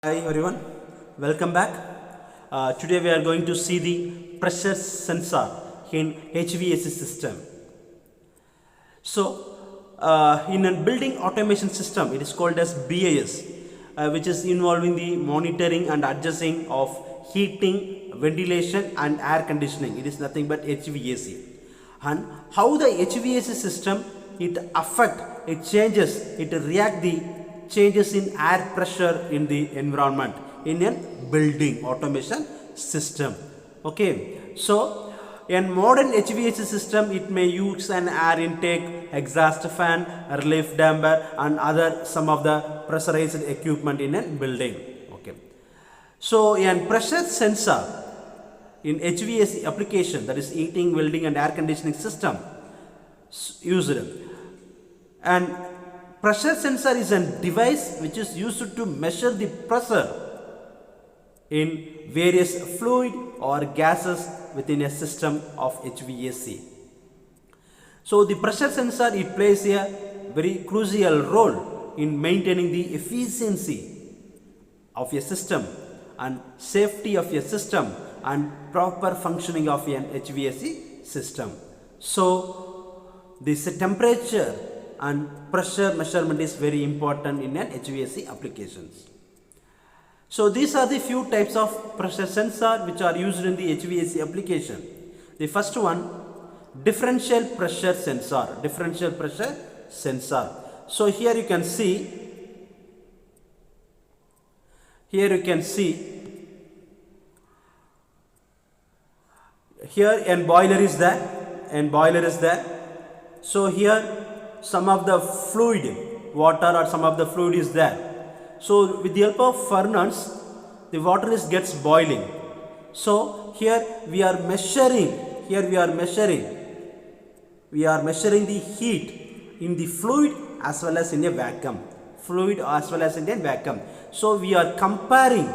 Hi everyone, welcome back. Today we are going to see the pressure sensor in HVAC system. In a building automation system, it is called as BIS, which is involving the monitoring and adjusting of heating, ventilation, and air conditioning. It is nothing but HVAC. And how the HVAC system it affect, it changes, it react the changes in air pressure in the environment in a building automation system. Okay, so in modern HVAC system, it may use an air intake, exhaust fan, relief damper, and other some of the pressurized equipment in a building. Okay, so in pressure sensor in HVAC application, that is heating, welding, and air conditioning system used, and pressure sensor is a device which is used to measure the pressure in various fluid or gases within a system of HVAC. So the pressure sensor it plays a very crucial role in maintaining the efficiency of a system and safety of a system and proper functioning of an HVAC system. So this temperature and pressure measurement is very important in an HVAC applications. So these are the few types of pressure sensor which are used in the HVAC application. The first one, differential pressure sensor. Differential pressure sensor. So here you can see. Here a boiler is there. So here some of the fluid, water or some of the fluid is there. So with the help of furnace, the water gets boiling. So here we are measuring the heat in the fluid as well as in a vacuum. So we are comparing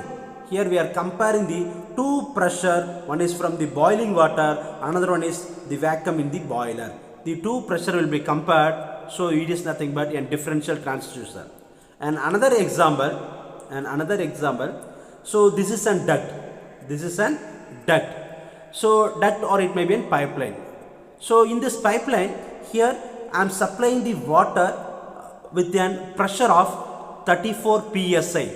the two pressure. One is from the boiling water, another one is the vacuum in the boiler. The two pressure will be compared. So it is nothing but a differential transducer. And another example. So this is a duct. So duct, or it may be a pipeline. So in this pipeline, here I am supplying the water with a pressure of 34 psi,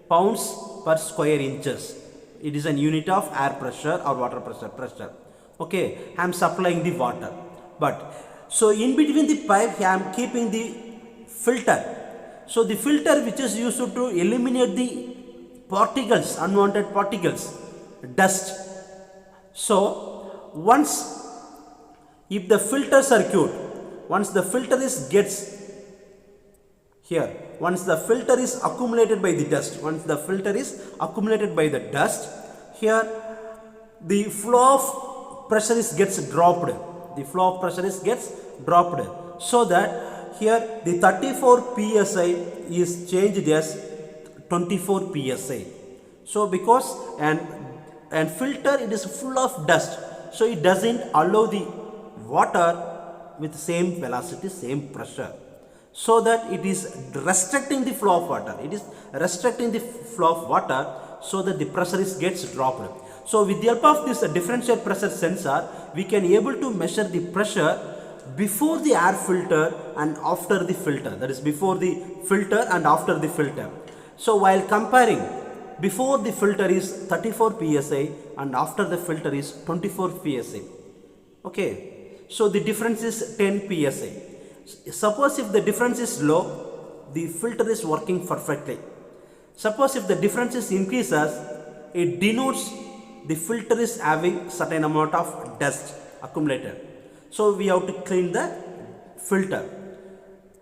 pounds per square inches. It is a unit of air pressure or water pressure. Okay, I am supplying the water. But so in between the pipe, I am keeping the filter. So the filter which is used to eliminate the particles, unwanted particles, dust. So if the filter circuit, once the filter is accumulated by the dust, here the flow of pressure gets dropped. So that here the 34 psi is changed as 24 psi. So because and filter it is full of dust, so it doesn't allow the water with same velocity, same pressure, so that it is restricting the flow of water. So that the pressure gets dropped. So with the help of this differential pressure sensor, we can able to measure the pressure before the air filter and after the filter. That is before the filter and after the filter. So while comparing, before the filter is 34 psi and after the filter is 24 psi. Okay, so the difference is 10 psi. Suppose if the difference is low, the filter is working perfectly. Suppose if the difference increases, it denotes the filter is having certain amount of dust accumulated. So we have to clean the filter.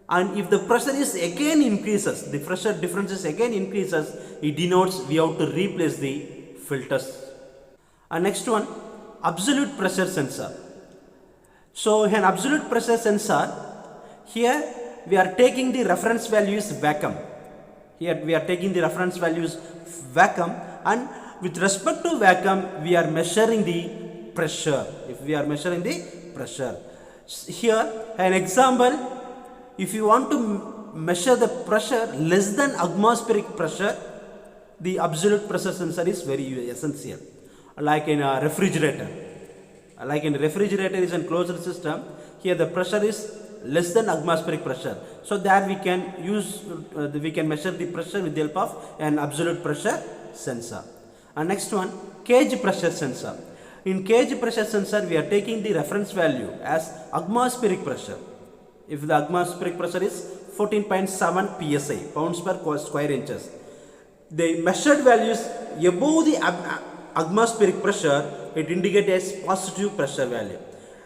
And if the pressure is again increases, the pressure difference again increases, it denotes we have to replace the filters. And next one, absolute pressure sensor. So an absolute pressure sensor, here we are taking the reference values vacuum. And with respect to vacuum, we are measuring the pressure. Here an example, if you want to measure the pressure less than atmospheric pressure, the absolute pressure sensor is very essential. Like in a refrigerator, is a closed system. Here the pressure is less than atmospheric pressure, so that we can we can measure the pressure with the help of an absolute pressure sensor. And next one, cage pressure sensor. In cage pressure sensor, we are taking the reference value as atmospheric pressure. If the atmospheric pressure is 14.7 psi, pounds per square inches, the measured values above the atmospheric pressure, it indicates as positive pressure value.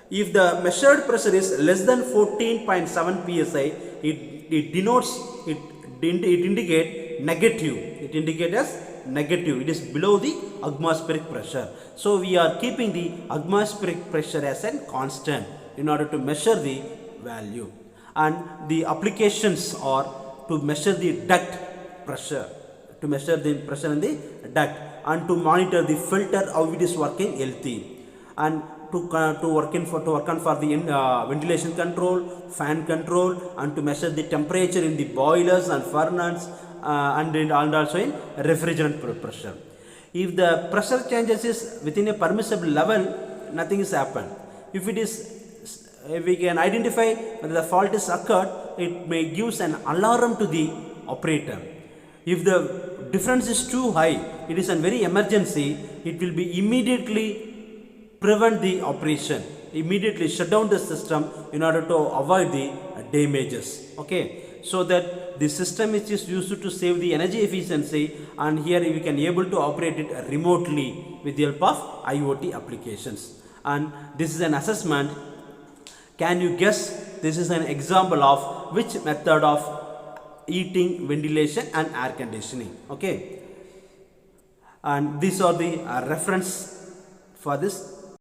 If the measured pressure is less than 14.7 psi, it denotes, it indicate negative. It indicates as negative. It is below the atmospheric pressure. So we are keeping the atmospheric pressure as a constant in order to measure the value. And the applications are to measure the duct pressure, to measure the pressure in the duct, and to monitor the filter how it is working healthy, and to work on for the ventilation control, fan control, and to measure the temperature in the boilers and furnace, and also in refrigerant pressure. If the pressure changes is within a permissible level, nothing is happened. If we can identify whether the fault is occurred, it may give an alarm to the operator. If the difference is too high, it is a very emergency, it will be immediately prevent the operation, immediately shut down the system in order to avoid the damages. Okay, so that the system which is used to save the energy efficiency, and here we can able to operate it remotely with the help of IoT applications. And this is an assessment. Can you guess this is an example of which method of heating, ventilation and air conditioning? Okay, and these are the reference for this